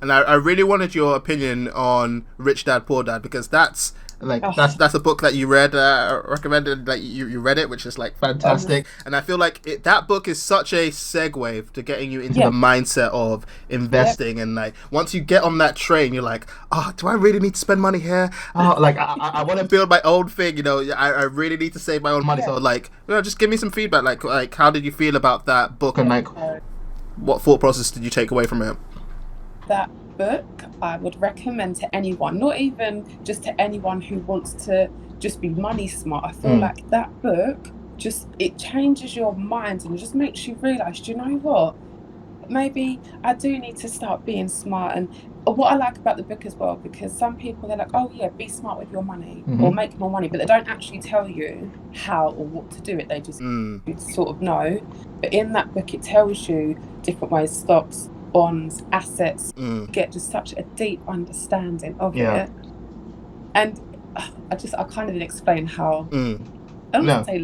And I really wanted your opinion on Rich Dad Poor Dad, because that's that's a book that you read, recommended, like you read it, which is like fantastic. And I feel like that book is such a segue to getting you into the mindset of investing. And like once you get on that train, you're like, oh, do I really need to spend money here? Oh, like I want to build my own thing, you know. I really need to save my own money. So like, you know, just give me some feedback. Like how did you feel about that book, and like what thought process did you take away from it? That book I would recommend to anyone, not even just to anyone who wants to just be money smart. I feel like that book it changes your mind and it just makes you realize, do you know what, maybe I do need to start being smart. And what I like about the book as well, because some people, they're like, oh yeah, be smart with your money or make more money, but they don't actually tell you how or what to do it. They just sort of know. But in that book it tells you different ways, stocks, bonds, assets, get just such a deep understanding of it. And I can't even explain how I don't want to say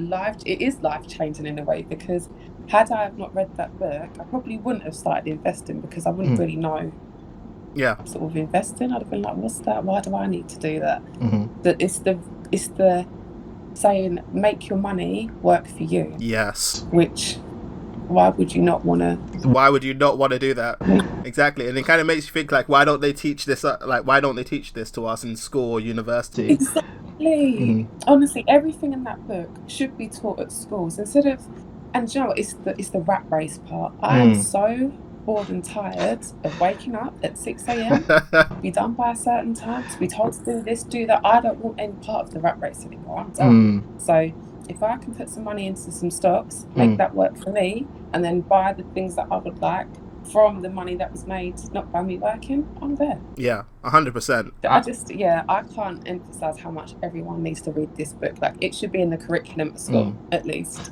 it is life changing in a way, because had I have not read that book, I probably wouldn't have started investing, because I wouldn't really know sort of investing. I'd have been like, what's that? Why do I need to do that? That it's the saying, make your money work for you. Yes. Which why would you not want to do that? Exactly. And it kind of makes you think, like, why don't they teach this to us in school or university? Exactly. Honestly, everything in that book should be taught at schools instead of. And you know what, it's the rat race part. I am so bored and tired of waking up at 6 a.m, be done by a certain time, to be told to do this, do that. I don't want any part of the rat race anymore. I'm done. So if I can put some money into some stocks, make that work for me, and then buy the things that I would like from the money that was made not by me working, I'm there. Yeah, 100%. I can't emphasize how much everyone needs to read this book. Like, it should be in the curriculum at school, at least.